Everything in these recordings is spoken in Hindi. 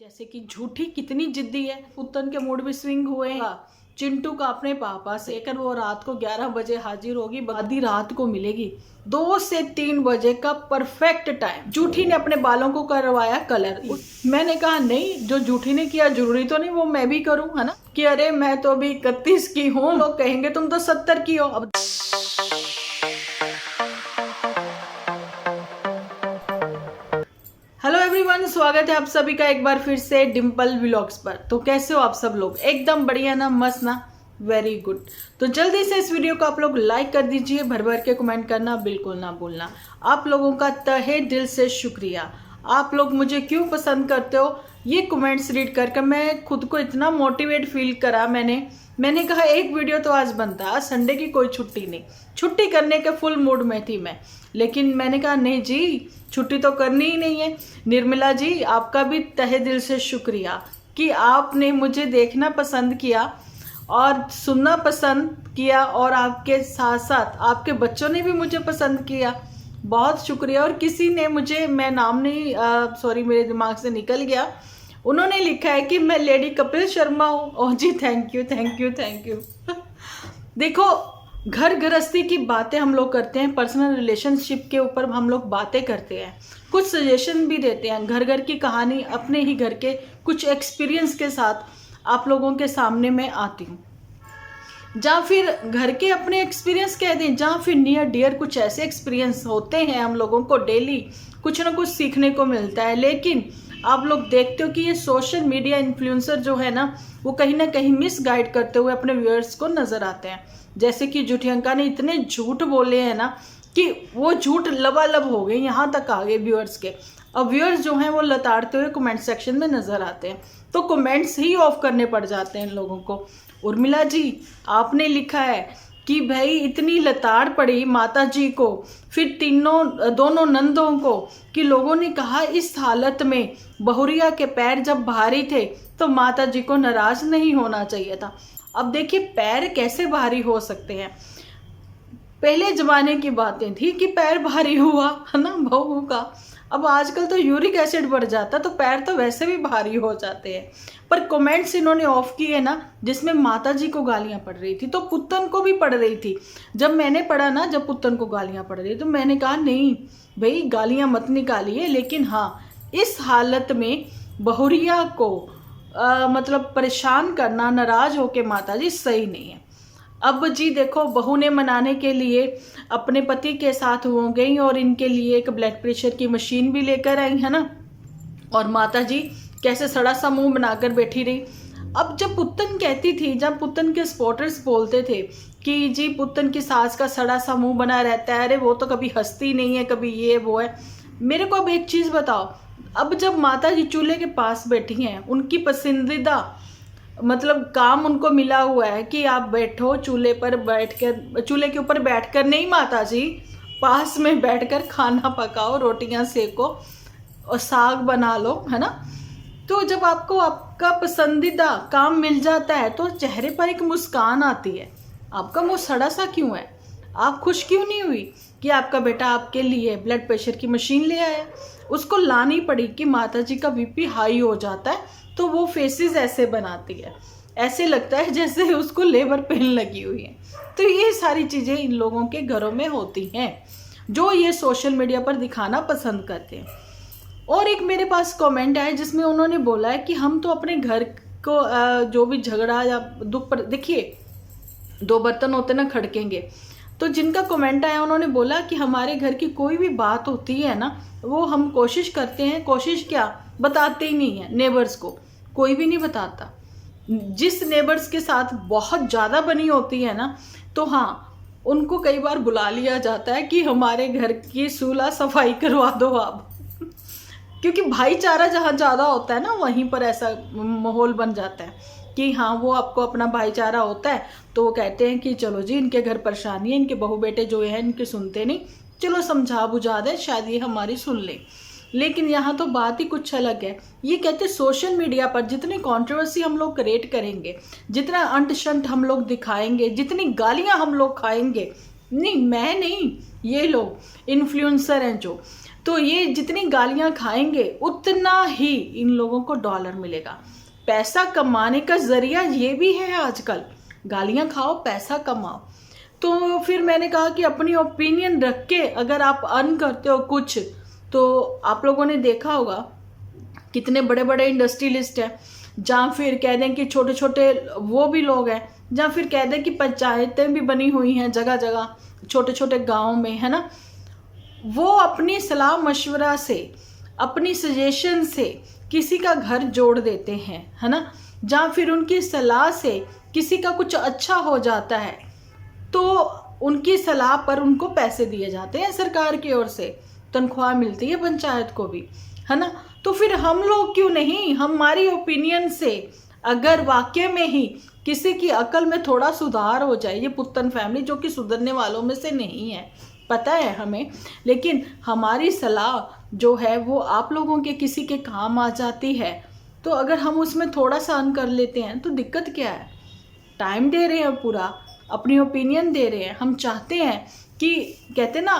जैसे कि झूठी कितनी जिद्दी है, पुतन के मूड भी स्विंग हुए हैं। चिंटू का अपने पापा से लेकर वो रात को 11 बजे हाजिर होगी, आधी रात को मिलेगी। 2 से 3 बजे का परफेक्ट टाइम। जूठी ने अपने बालों को करवाया कलर। मैंने कहा नहीं, जो जूठी ने किया जरूरी तो नहीं वो मैं भी करूं, है ना। कि अरे मैं तो अभी 31 की हूँ, लोग कहेंगे तुम तो 70 की हो। अब हेलो एवरीवन, स्वागत है आप सभी का एक बार फिर से डिम्पल व्लॉग्स पर। तो कैसे हो आप सब लोग? एकदम बढ़िया ना, मस्त ना, वेरी गुड। तो जल्दी से इस वीडियो को आप लोग लाइक कर दीजिए, भर भर के कमेंट करना बिल्कुल ना भूलना। आप लोगों का तहे दिल से शुक्रिया। आप लोग मुझे क्यों पसंद करते हो, ये कमेंट्स रीड करके मैं खुद को इतना मोटिवेट फील करा। मैंने कहा एक वीडियो तो आज बनता। आज संडे की कोई छुट्टी नहीं, छुट्टी करने के फुल मूड में थी मैं, लेकिन मैंने कहा नहीं जी, छुट्टी तो करनी ही नहीं है। निर्मला जी, आपका भी तहे दिल से शुक्रिया कि आपने मुझे देखना पसंद किया और सुनना पसंद किया, और आपके साथ साथ आपके बच्चों ने भी मुझे पसंद किया। बहुत शुक्रिया। और किसी ने मुझे, मैं नाम नहीं, सॉरी मेरे दिमाग से निकल गया, उन्होंने लिखा है कि मैं लेडी कपिल शर्मा हूँ। Oh ji, thank you thank you thank you. देखो, घर गृहस्थी की बातें हम लोग करते हैं, पर्सनल रिलेशनशिप के ऊपर हम लोग बातें करते हैं, कुछ सजेशन भी देते हैं। घर की कहानी अपने ही घर के कुछ एक्सपीरियंस के साथ आप लोगों के सामने मैं आती हूँ। जहाँ फिर घर के अपने एक्सपीरियंस कह दें, जहाँ फिर नियर डियर कुछ ऐसे एक्सपीरियंस होते हैं, हम लोगों को डेली कुछ ना कुछ सीखने को मिलता है। लेकिन आप लोग देखते हो कि ये सोशल मीडिया इन्फ्लुएंसर जो है ना, वो कहीं ना कहीं मिसगाइड करते हुए अपने व्यूअर्स को नजर आते हैं। जैसे कि झूठियंका ने इतने झूठ बोले हैं ना कि वो झूठ लबालब हो गए, यहाँ तक आ गए व्यूअर्स के। अब व्यूअर्स जो हैं वो लताड़ते हुए कमेंट सेक्शन में नजर आते हैं, तो कमेंट्स ही ऑफ करने पड़ जाते हैं इन लोगों को। उर्मिला जी, आपने लिखा है कि भाई इतनी लताड़ पड़ी माता जी को, फिर दोनों नंदों को, कि लोगों ने कहा इस हालत में बहुरिया के पैर जब भारी थे तो माता जी को नाराज नहीं होना चाहिए था। अब देखिए, पैर कैसे भारी हो सकते हैं? पहले जमाने की बातें थी कि पैर भारी हुआ, है ना, बहू का। अब आजकल तो यूरिक एसिड बढ़ जाता तो पैर तो वैसे भी भारी हो जाते हैं। पर कमेंट्स इन्होंने ऑफ किए ना, जिसमें माता जी को गालियां पड़ रही थी तो पुत्तन को भी पड़ रही थी। जब मैंने पढ़ा ना, जब पुत्तन को गालियां पड़ रही तो मैंने कहा नहीं भाई, गालियां मत निकालिए, लेकिन हाँ, इस हालत में बहुरिया को मतलब परेशान करना, नाराज होके माता जी, सही नहीं है। अब जी देखो, बहू ने मनाने के लिए अपने पति के साथ हो गई और इनके लिए एक ब्लड प्रेशर की मशीन भी लेकर आई, है ना। और माता जी कैसे सड़ा सा मुंह बनाकर बैठी रही। अब जब पुत्तन कहती थी, जब पुत्तन के सपोर्टर्स बोलते थे कि जी पुत्तन की सास का सड़ा सा मुंह बना रहता है, अरे वो तो कभी हंसती नहीं है, कभी ये वो है। मेरे को अब एक चीज़ बताओ, अब जब माता जी चूल्हे के पास बैठी हैं, उनकी पसंदीदा मतलब काम उनको मिला हुआ है कि आप बैठो चूल्हे पर बैठकर, चूल्हे के ऊपर बैठकर नहीं माता जी, पास में बैठकर खाना पकाओ, रोटियां सेको और साग बना लो, है ना। तो जब आपको आपका पसंदीदा काम मिल जाता है तो चेहरे पर एक मुस्कान आती है। आपका मुंह सड़ा सा क्यों है? आप खुश क्यों नहीं हुई कि आपका बेटा आपके लिए ब्लड प्रेशर की मशीन ले आया? उसको लानी पड़ी कि माता जी का बीपी हाई हो जाता है तो वो फेसेस ऐसे बनाती है, ऐसे लगता है जैसे उसको लेबर पेन लगी हुई है। तो ये सारी चीज़ें इन लोगों के घरों में होती हैं, जो ये सोशल मीडिया पर दिखाना पसंद करते हैं। और एक मेरे पास कमेंट आया जिसमें उन्होंने बोला है कि हम तो अपने घर को जो भी झगड़ा या दुख पर, देखिए 2 बर्तन होते ना खड़केंगे। तो जिनका कमेंट आया उन्होंने बोला कि हमारे घर की कोई भी बात होती है ना, वो हम कोशिश करते हैं, कोशिश क्या, बताते ही नहीं है नेबर्स को, कोई भी नहीं बताता। जिस नेबर्स के साथ बहुत ज़्यादा बनी होती है ना, तो हाँ, उनको कई बार बुला लिया जाता है कि हमारे घर की सूला सफाई करवा दो आप। क्योंकि भाईचारा जहाँ ज़्यादा होता है ना, वहीं पर ऐसा माहौल बन जाता है कि हाँ, वो आपको अपना भाईचारा होता है तो वो कहते हैं कि चलो जी, इनके घर परेशानी है, इनके बहू बेटे जो हैं इनके सुनते नहीं, चलो समझा बुझा दें, शायद ये हमारी सुन ले। लेकिन यहाँ तो बात ही कुछ अलग है। ये कहते हैं सोशल मीडिया पर जितनी कंट्रोवर्सी हम लोग क्रिएट करेंगे, जितना अंट शंट हम लोग दिखाएंगे, जितनी गालियाँ हम लोग खाएंगे, नहीं, मैं नहीं, ये लोग इन्फ्लुएंसर हैं जो, तो ये जितनी गालियां खाएंगे उतना ही इन लोगों को डॉलर मिलेगा। पैसा कमाने का जरिया ये भी है आजकल, गालियां खाओ पैसा कमाओ। तो फिर मैंने कहा कि अपनी ओपिनियन रख के अगर आप अर्न करते हो कुछ, तो आप लोगों ने देखा होगा कितने बड़े बड़े इंडस्ट्रियलिस्ट हैं, जहाँ फिर कह दें कि छोटे छोटे वो भी लोग हैं, जहाँ फिर कह दें कि पंचायतें भी बनी हुई हैं जगह जगह छोटे छोटे गाँव में, है ना। वो अपनी सलाह मशवरा से, अपनी सजेशन से किसी का घर जोड़ देते हैं, है ना। जहाँ फिर उनकी सलाह से किसी का कुछ अच्छा हो जाता है तो उनकी सलाह पर उनको पैसे दिए जाते हैं, सरकार की ओर से तनख्वाह मिलती है पंचायत को भी, है ना। तो फिर हम लोग क्यों नहीं, हमारी ओपिनियन से अगर वाकई में ही किसी की अकल में थोड़ा सुधार हो जाए, ये पुत्तन फैमिली जो कि सुधरने वालों में से नहीं है, पता है हमें, लेकिन हमारी सलाह जो है वो आप लोगों के किसी के काम आ जाती है, तो अगर हम उसमें थोड़ा सा अर्न कर लेते हैं तो दिक्कत क्या है। टाइम दे रहे हैं, पूरा अपनी ओपिनियन दे रहे हैं। हम चाहते हैं कि कहते ना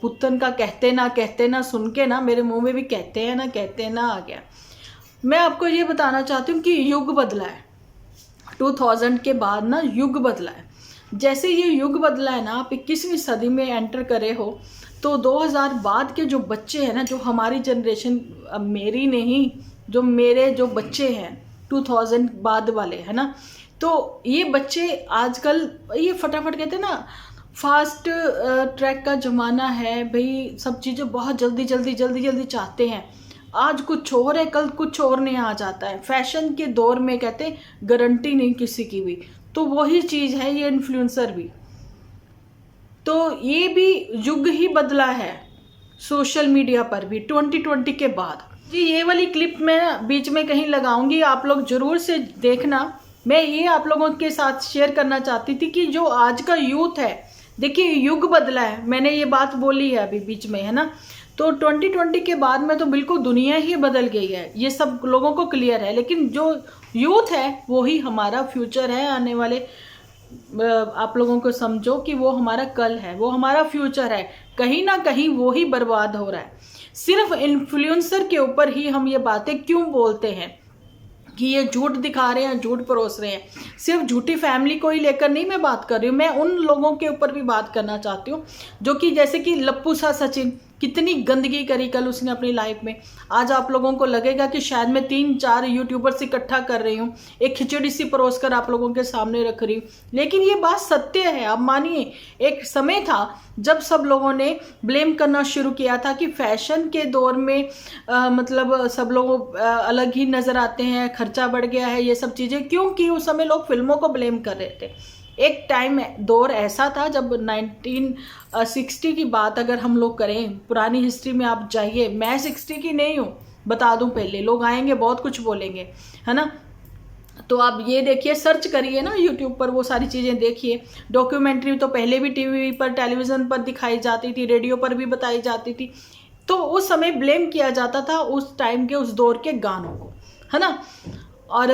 पुत्तन का कहते ना सुन के ना मेरे मुंह में भी कहते हैं ना आ गया। मैं आपको ये बताना चाहती हूँ कि युग बदला है, 2000 के बाद ना युग बदला है। जैसे ये युग बदला है ना, आप 21वीं सदी में एंटर करे हो, तो 2000 बाद के जो बच्चे हैं ना, जो हमारी जनरेशन, मेरी नहीं, जो मेरे जो बच्चे हैं 2000 बाद वाले, है ना, तो ये बच्चे आजकल ये फटाफट कहते हैं ना, फास्ट ट्रैक का ज़माना है भाई, सब चीज़ें बहुत जल्दी चाहते हैं। आज कुछ और है, कल कुछ और नया आ जाता है। फैशन के दौर में कहते गारंटी नहीं किसी की भी, तो वही चीज़ है ये इन्फ्लुएंसर भी। तो ये भी युग ही बदला है सोशल मीडिया पर भी 2020 के बाद। जी ये वाली क्लिप मैं बीच में कहीं लगाऊंगी, आप लोग जरूर से देखना। मैं ये आप लोगों के साथ शेयर करना चाहती थी कि जो आज का यूथ है, देखिए युग बदला है, मैंने ये बात बोली है अभी बीच में, है ना। तो 2020 के बाद में तो बिल्कुल दुनिया ही बदल गई है, ये सब लोगों को क्लियर है। लेकिन जो यूथ है वो ही हमारा फ्यूचर है, आने वाले आप लोगों को समझो कि वो हमारा कल है, वो हमारा फ्यूचर है। कहीं ना कहीं वो ही बर्बाद हो रहा है। सिर्फ इन्फ्लुएंसर के ऊपर ही हम ये बातें क्यों बोलते हैं कि ये झूठ दिखा रहे हैं, झूठ परोस रहे हैं। सिर्फ झूठी फैमिली को ही लेकर नहीं मैं बात कर रही हूँ, मैं उन लोगों के ऊपर भी बात करना चाहती हूँ जो कि जैसे कि लप्पू सा सचिन, कितनी गंदगी करी कल उसने अपनी लाइफ में। आज आप लोगों को लगेगा कि शायद मैं 3-4 यूट्यूबर्स इकट्ठा कर रही हूँ, एक खिचड़ी सी परोस कर आप लोगों के सामने रख रही हूँ, लेकिन ये बात सत्य है। आप मानिए, एक समय था जब सब लोगों ने ब्लेम करना शुरू किया था कि फैशन के दौर में मतलब सब लोग अलग ही नज़र आते हैं, खर्चा बढ़ गया है, ये सब चीज़ें, क्योंकि उस समय लोग फिल्मों को ब्लेम कर रहे थे। एक टाइम दौर ऐसा था जब 1960 की बात अगर हम लोग करें, पुरानी हिस्ट्री में आप जाइए, मैं 60 की नहीं हूँ बता दूं, पहले लोग आएंगे बहुत कुछ बोलेंगे, है ना। तो आप ये देखिए, सर्च करिए ना यूट्यूब पर, वो सारी चीज़ें देखिए। डॉक्यूमेंट्री तो पहले भी टीवी पर, टेलीविज़न पर दिखाई जाती थी, रेडियो पर भी बताई जाती थी। तो उस समय ब्लेम किया जाता था उस टाइम के, उस दौर के गानों को, है ना। और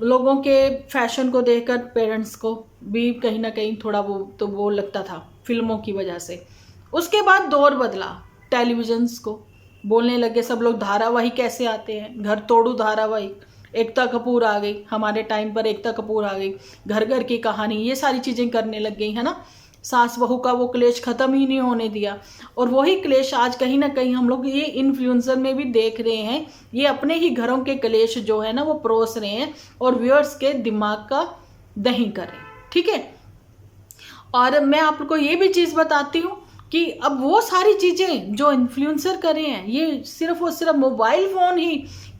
लोगों के फैशन को देखकर पेरेंट्स को भी कहीं ना कहीं थोड़ा वो लगता था फिल्मों की वजह से। उसके बाद दौर बदला, टेलीविजन्स को बोलने लगे सब लोग, धारावाहिक कैसे आते हैं, घर तोड़ू धारावाहिक, एकता कपूर आ गई, हमारे टाइम पर एकता कपूर आ गई, घर घर की कहानी, ये सारी चीज़ें करने लग गई, है ना। सास बहू का वो क्लेश ख़त्म ही नहीं होने दिया, और वही क्लेश आज कहीं ना कहीं हम लोग ये इन्फ्लुएंसर में भी देख रहे हैं। ये अपने ही घरों के क्लेश जो है ना वो परोस रहे हैं और व्यूअर्स के दिमाग का दही कर रहे हैं, ठीक है। और मैं आपको ये भी चीज़ बताती हूँ कि अब वो सारी चीज़ें जो इन्फ्लुएंसर कर रहे हैं, ये सिर्फ और सिर्फ मोबाइल फ़ोन ही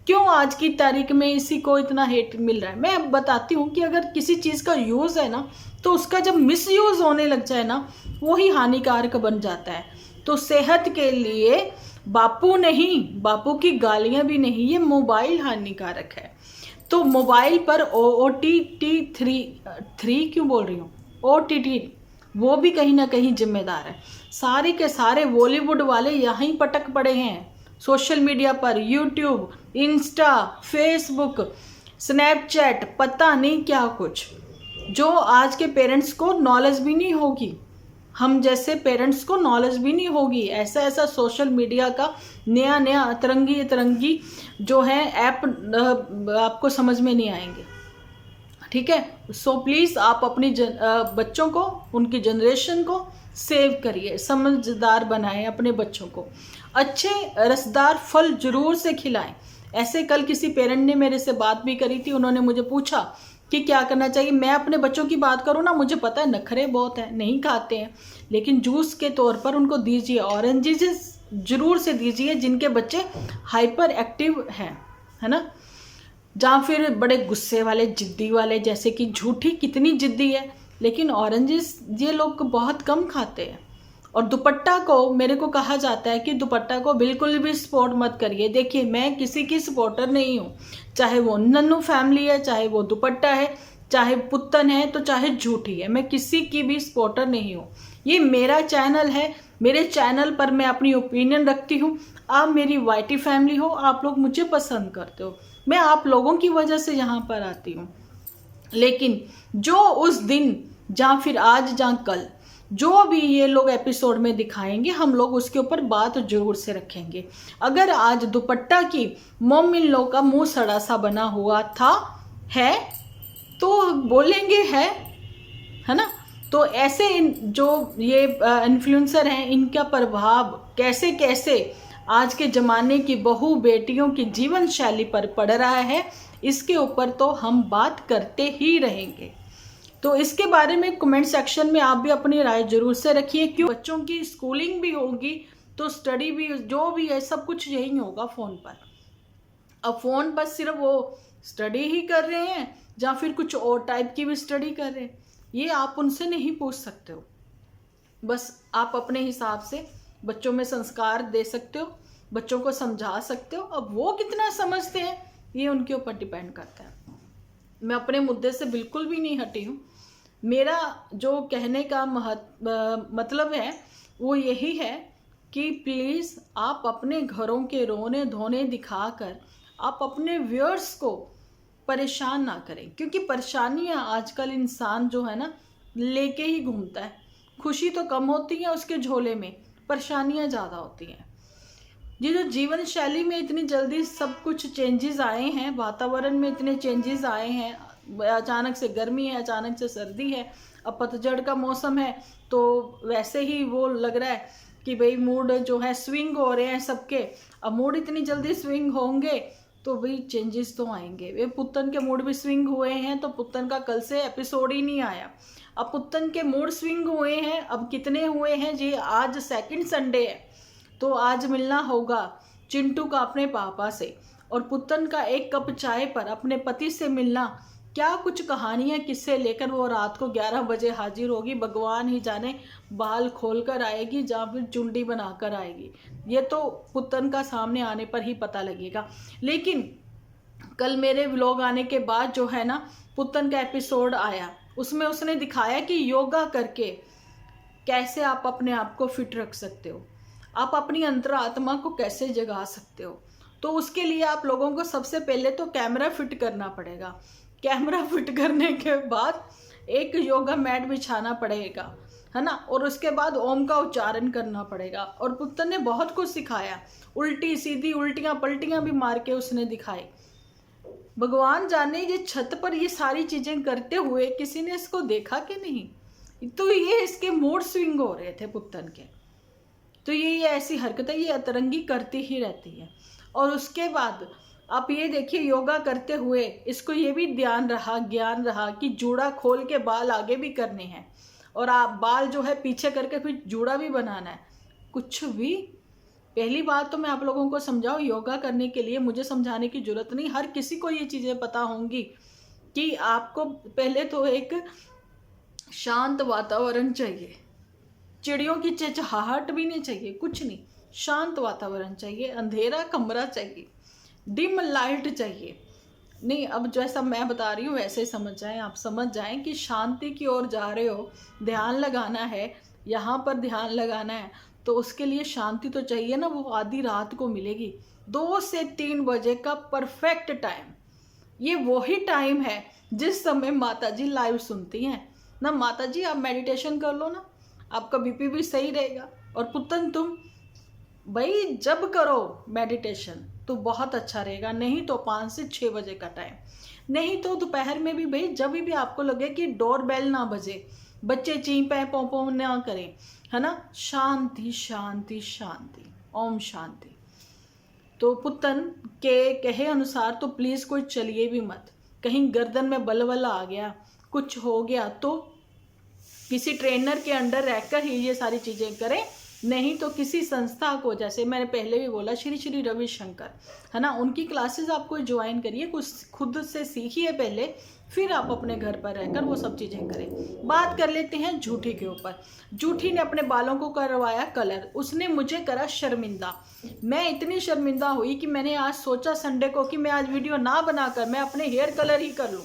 क्यों आज की तारीख में इसी को इतना हेट मिल रहा है। मैं अब बताती हूँ कि अगर किसी चीज़ का यूज़ है ना, तो उसका जब मिसयूज़ होने लग जाए ना, वही हानिकारक बन जाता है। तो सेहत के लिए बापू नहीं, बापू की गालियाँ भी नहीं, ये मोबाइल हानिकारक है। तो मोबाइल पर OTT 3 क्यों बोल रही हूँ, OTT, वो भी कहीं ना कहीं जिम्मेदार है। सारे के सारे बॉलीवुड वाले यहीं पटक पड़े हैं सोशल मीडिया पर, यूट्यूब, इंस्टा, फेसबुक, स्नैपचैट, पता नहीं क्या कुछ, जो आज के पेरेंट्स को नॉलेज भी नहीं होगी हम जैसे पेरेंट्स को नॉलेज भी नहीं होगी। ऐसा ऐसा सोशल मीडिया का नया नया अतरंगी अतरंगी जो है ऐप आपको समझ में नहीं आएंगे, ठीक है। सो प्लीज़ आप अपनी बच्चों को, उनकी जनरेशन को सेव करिए, समझदार बनाएं अपने बच्चों को, अच्छे रसदार फल जरूर से खिलाएं। ऐसे कल किसी पेरेंट ने मेरे से बात भी करी थी, उन्होंने मुझे पूछा कि क्या करना चाहिए। मैं अपने बच्चों की बात करूँ ना, मुझे पता है नखरे बहुत है, नहीं खाते हैं, लेकिन जूस के तौर पर उनको दीजिए, ऑरेंजेस जरूर से दीजिए जिनके बच्चे हाइपर एक्टिव हैं, है ना। जहाँ फिर बड़े गुस्से वाले, जिद्दी वाले, जैसे कि झूठी कितनी जिद्दी है, लेकिन ऑरेंजेस ये लोग बहुत कम खाते हैं। और दुपट्टा को मेरे को कहा जाता है कि दुपट्टा को बिल्कुल भी सपोर्ट मत करिए। देखिए, मैं किसी की सपोर्टर नहीं हूँ, चाहे वो नन्नू फैमिली है, चाहे वो दुपट्टा है, चाहे पुत्तन है, तो चाहे झूठी है, मैं किसी की भी सपोर्टर नहीं हूँ। ये मेरा चैनल है, मेरे चैनल पर मैं अपनी ओपिनियन रखती हूँ। आप मेरी वाईटी फैमिली हो, आप लोग मुझे पसंद करते हो, मैं आप लोगों की वजह से यहाँ पर आती हूँ। लेकिन जो उस दिन, जहाँ फिर आज, जहाँ कल, जो भी ये लोग एपिसोड में दिखाएंगे, हम लोग उसके ऊपर बात जरूर से रखेंगे। अगर आज दुपट्टा की मॉम इन लोग का मुंह सड़ा सा बना हुआ था, है, तो बोलेंगे है ना। तो ऐसे जो ये इन्फ्लुएंसर हैं, इनका प्रभाव कैसे कैसे आज के ज़माने की बहू बेटियों की जीवन शैली पर पड़ रहा है, इसके ऊपर तो हम बात करते ही रहेंगे। तो इसके बारे में कमेंट सेक्शन में आप भी अपनी राय जरूर से रखिए। क्यों, बच्चों की स्कूलिंग भी होगी तो स्टडी भी, जो भी है सब कुछ यही होगा फ़ोन पर। अब फ़ोन पर सिर्फ वो स्टडी ही कर रहे हैं या फिर कुछ और टाइप की भी स्टडी कर रहे हैं, ये आप उनसे नहीं पूछ सकते हो। बस आप अपने हिसाब से बच्चों में संस्कार दे सकते हो, बच्चों को समझा सकते हो। अब वो कितना समझते हैं ये उनके ऊपर डिपेंड करता है। मैं अपने मुद्दे से बिल्कुल भी नहीं हटी हूँ। मेरा जो कहने का मतलब है वो यही है कि प्लीज़ आप अपने घरों के रोने धोने दिखाकर आप अपने व्यूअर्स को परेशान ना करें, क्योंकि परेशानियाँ आजकल इंसान जो है ना लेके ही घूमता है। खुशी तो कम होती है उसके झोले में, परेशानियाँ ज़्यादा होती हैं। ये जो जीवन शैली में इतनी जल्दी सब कुछ चेंजेस आए हैं, वातावरण में इतने चेंजेस आए हैं, अचानक से गर्मी है, अचानक से सर्दी है, अब पतझड़ का मौसम है, तो वैसे ही वो लग रहा है कि भाई मूड जो है स्विंग हो रहे हैं सबके। अब मूड इतनी जल्दी स्विंग होंगे तो भाई चेंजेस तो आएंगे। वे पुत्तन के मूड भी स्विंग हुए हैं, तो पुत्तन का कल से एपिसोड ही नहीं आया। अब पुत्तन के मूड स्विंग हुए हैं, अब कितने हुए हैं जी, आज सेकंड संडे है, तो आज मिलना होगा चिंटू का अपने पापा से, और पुत्तन का एक कप चाय पर अपने पति से मिलना। क्या कुछ कहानियाँ किससे लेकर वो रात को 11 बजे हाजिर होगी, भगवान ही जाने, बाल खोल कर आएगी या फिर चुंडी बनाकर आएगी, ये तो पुत्तन का सामने आने पर ही पता लगेगा। लेकिन कल मेरे व्लॉग आने के बाद जो है ना पुत्तन का एपिसोड आया, उसमें उसने दिखाया कि योगा करके कैसे आप अपने आप को फिट रख सकते हो, आप अपनी अंतरात्मा को कैसे जगा सकते हो। तो उसके लिए आप लोगों को सबसे पहले तो कैमरा फिट करना पड़ेगा। कैमरा फिट करने के बाद एक योगा मैट बिछाना पड़ेगा, है ना, और उसके बाद ओम का उच्चारण करना पड़ेगा। और पुत्तन ने बहुत कुछ सिखाया, उल्टी सीधी उल्टियाँ पलटियाँ भी मार के उसने दिखाई। भगवान जाने ये छत पर ये सारी चीज़ें करते हुए किसी ने इसको देखा कि नहीं। तो ये इसके मूड स्विंग हो रहे थे पुत्तन के। तो ये ऐसी हरकतें ये अतरंगी करती ही रहती है। और उसके बाद आप ये देखिए, योगा करते हुए इसको ये भी ज्ञान रहा कि जूड़ा खोल के बाल आगे भी करने हैं, और आप बाल जो है पीछे करके फिर जूड़ा भी बनाना है। कुछ भी, पहली बात तो मैं आप लोगों को समझाऊँ, योगा करने के लिए मुझे समझाने की जरूरत नहीं, हर किसी को ये चीज़ें पता होंगी कि आपको पहले तो एक शांत वातावरण चाहिए, चिड़ियों की चहचहाहट भी नहीं चाहिए, कुछ नहीं, शांत वातावरण चाहिए, अंधेरा कमरा चाहिए, डिम लाइट चाहिए। नहीं, अब जैसा मैं बता रही हूँ वैसे समझ जाएं, आप समझ जाएं कि शांति की ओर जा रहे हो, ध्यान लगाना है, यहाँ पर ध्यान लगाना है, तो उसके लिए शांति तो चाहिए ना, वो आधी रात को मिलेगी। 2 से 3 बजे का परफेक्ट टाइम, ये वही टाइम है जिस समय माता जी लाइव सुनती हैं ना। माता जी आप मेडिटेशन कर लो ना, आपका बीपी भी सही रहेगा। और पुतन तुम भाई जब करो मेडिटेशन तो बहुत अच्छा रहेगा, नहीं तो 5 से 6 बजे का टाइम, नहीं तो दोपहर में भी भाई, जब भी आपको लगे कि डोर बेल ना बजे, बच्चे ची पै पों पों ना करें, है ना, शांति शांति शांति, ओम शांति। तो पुतन के कहे अनुसार तो प्लीज कोई चलिए भी मत, कहीं गर्दन में बलवला आ गया, कुछ हो गया तो किसी ट्रेनर के अंडर रहकर ही ये सारी चीजें करें, नहीं तो किसी संस्था को, जैसे मैंने पहले भी बोला श्री श्री रविशंकर, है ना, उनकी क्लासेस आपको ज्वाइन करिए, कुछ खुद से सीखिए पहले, फिर आप अपने घर पर रहकर वो सब चीजें करें। बात कर लेते हैं जूठी के ऊपर। जूठी ने अपने बालों को करवाया कलर, उसने मुझे करा शर्मिंदा। मैं इतनी शर्मिंदा हुई कि मैंने आज सोचा संडे को कि मैं आज वीडियो ना बनाकर मैं अपने हेयर कलर ही कर लूं,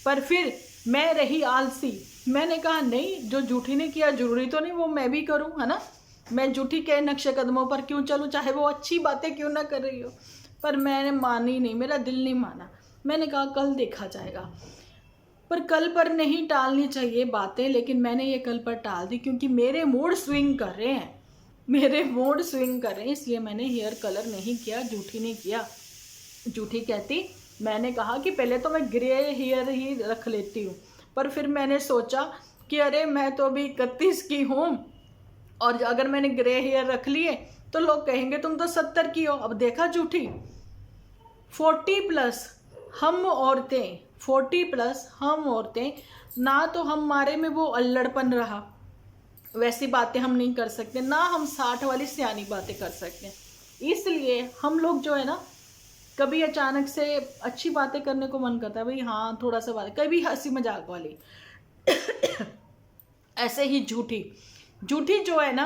पर फिर मैं रही आलसी। मैंने कहा नहीं, जो जूठी ने किया जरूरी तो नहीं वो मैं भी करूं, है ना, मैं जूठी के नक्शे कदमों पर क्यों चलूं, चाहे वो अच्छी बातें क्यों ना कर रही हो। पर मैंने मानी नहीं, मेरा दिल नहीं माना। मैंने कहा कल देखा जाएगा, पर कल पर नहीं टालनी चाहिए बातें, लेकिन मैंने ये कल पर टाल दी क्योंकि मेरे मूड स्विंग कर रहे हैं, मेरे मूड स्विंग कर रहे हैं, इसलिए मैंने हेयर कलर नहीं किया, जूठी ने किया। जूठी कहती, मैंने कहा कि पहले तो मैं ग्रे हेयर ही रख लेती हूँ, पर फिर मैंने सोचा कि अरे मैं तो अभी 31 की हूँ, और अगर मैंने ग्रे हेयर रख लिए तो लोग कहेंगे तुम तो 70 की हो। अब देखा जूठी, 40+ हम औरतें, 40+ हम औरतें, ना तो हमारे में वो अल्लड़पन रहा, वैसी बातें हम नहीं कर सकते, ना हम 60 वाली सियानी बातें कर सकते हैं। इसलिए हम लोग जो है ना, कभी अचानक से अच्छी बातें करने को मन करता है, भाई हाँ थोड़ा सा बात, कभी हंसी मजाक वाली। ऐसे ही जूठी, जूठी जो है ना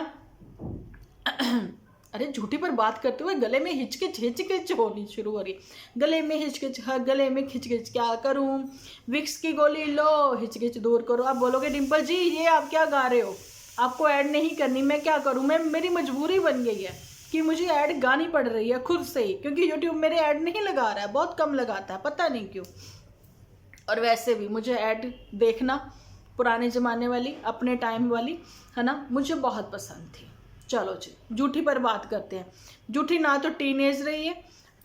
अरे जूठी पर बात करते हुए गले में हिचकिच हिचकिच होनी शुरू हो रही, गले में हिचकिच, गले में खिचकिच, क्या करूं, विक्स की गोली लो, हिचकिच दूर करो। आप बोलोगे डिम्पल जी ये आप क्या गा रहे हो, आपको ऐड नहीं करनी, मैं क्या करूं, मैं मेरी मजबूरी बन गई है कि मुझे ऐड गानी पड़ रही है खुद से ही, क्योंकि यूट्यूब मेरे ऐड नहीं लगा रहा है, बहुत कम लगाता है, पता नहीं क्यों। और वैसे भी मुझे ऐड देखना, पुराने ज़माने वाली, अपने टाइम वाली, है ना, मुझे बहुत पसंद थी। चलो जी, जूठी पर बात करते हैं। जूठी ना तो टीनेज रही है,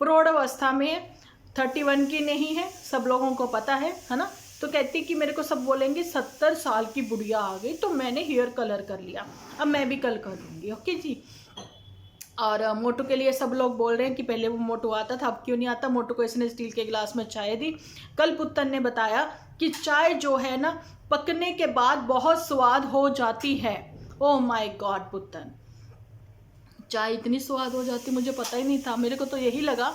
प्रौढ़ अवस्था में है, 31 की नहीं है, सब लोगों को पता है ना। तो कहती कि मेरे को सब बोलेंगे 70 साल की बुढ़िया आ गई, तो मैंने हेयर कलर कर लिया, अब मैं भी कल कर लूँगी। ओके जी। और मोटू के लिए सब लोग बोल रहे हैं कि पहले वो मोटू आता था, अब क्यों नहीं आता। मोटू को इसने स्टील के गिलास में चाय दी। कल पुत्तन ने बताया कि चाय जो है ना, पकने के बाद बहुत स्वाद हो जाती है। ओह माय गॉड पुत्तन, चाय इतनी स्वाद हो जाती, मुझे पता ही नहीं था। मेरे को तो यही लगा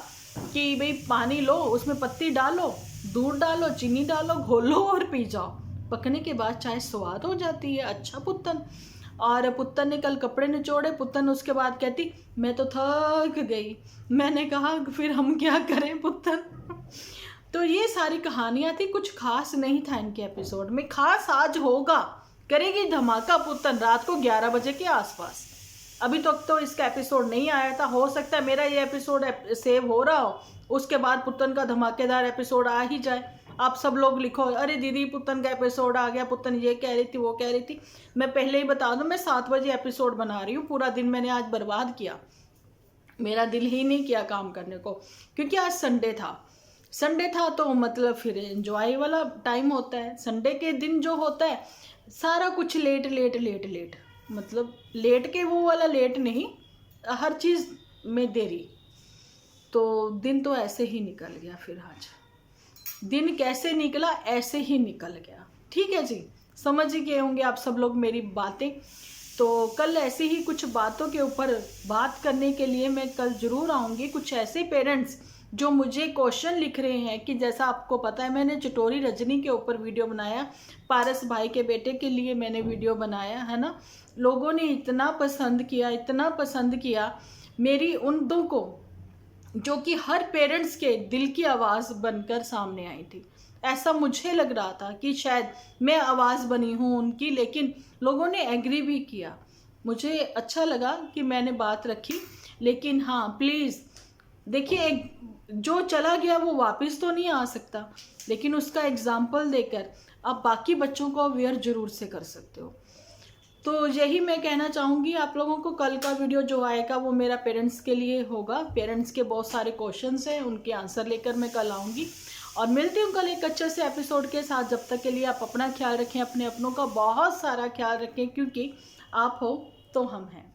कि भाई पानी लो, उसमें पत्ती डालो, दूध डालो, चीनी डालो, घोलो और पी जाओ, पकने के बाद चाय स्वाद हो जाती है। अच्छा पुत्तन। और पुत्तन ने कल कपड़े निचोड़े। पुत्तन उसके बाद कहती मैं तो थक गई। मैंने कहा फिर हम क्या करें पुत्तन। तो ये सारी कहानियां थी, कुछ खास नहीं था इनके एपिसोड में। खास आज होगा, करेगी धमाका पुत्तन रात को 11 बजे के आसपास। अभी तक तो इसका एपिसोड नहीं आया था, हो सकता है मेरा ये एपिसोड सेव हो रहा हो, उसके बाद पुत्तन का धमाकेदार एपिसोड आ ही जाए। आप सब लोग लिखो अरे दीदी पुत्तन का एपिसोड आ गया, पुत्तन ये कह रही थी वो कह रही थी। मैं पहले ही बता दूं, मैं 7 बजे एपिसोड बना रही हूँ। पूरा दिन मैंने आज बर्बाद किया, मेरा दिल ही नहीं किया काम करने को, क्योंकि आज संडे था। संडे था तो मतलब फिर एंजॉय वाला टाइम होता है। संडे के दिन जो होता है सारा कुछ लेट लेट लेट लेट, मतलब लेट के वो वाला लेट नहीं, हर चीज़ में देरी। तो दिन तो ऐसे ही निकल गया। फिर आज दिन कैसे निकला, ऐसे ही निकल गया। ठीक है जी, समझ ही गए होंगे आप सब लोग मेरी बातें। तो कल ऐसे ही कुछ बातों के ऊपर बात करने के लिए मैं कल ज़रूर आऊँगी। कुछ ऐसे पेरेंट्स जो मुझे क्वेश्चन लिख रहे हैं कि जैसा आपको पता है मैंने चटोरी रजनी के ऊपर वीडियो बनाया, पारस भाई के बेटे के लिए मैंने वीडियो बनाया है ना। लोगों ने इतना पसंद किया, इतना पसंद किया मेरी उन दो को, जो कि हर पेरेंट्स के दिल की आवाज़ बनकर सामने आई थी। ऐसा मुझे लग रहा था कि शायद मैं आवाज़ बनी हूँ उनकी, लेकिन लोगों ने एग्री भी किया। मुझे अच्छा लगा कि मैंने बात रखी। लेकिन हाँ प्लीज़ देखिए, एक जो चला गया वो वापस तो नहीं आ सकता, लेकिन उसका एग्जाम्पल देकर आप बाकी बच्चों को अवेयर जरूर से कर सकते हो। तो यही मैं कहना चाहूँगी आप लोगों को। कल का वीडियो जो आएगा वो मेरा पेरेंट्स के लिए होगा। पेरेंट्स के बहुत सारे क्वेश्चंस हैं, उनके आंसर लेकर मैं कल आऊँगी और मिलती हूँ कल एक अच्छे से एपिसोड के साथ। जब तक के लिए आप अपना ख्याल रखें, अपने अपनों का बहुत सारा ख्याल रखें, क्योंकि आप हो तो हम हैं।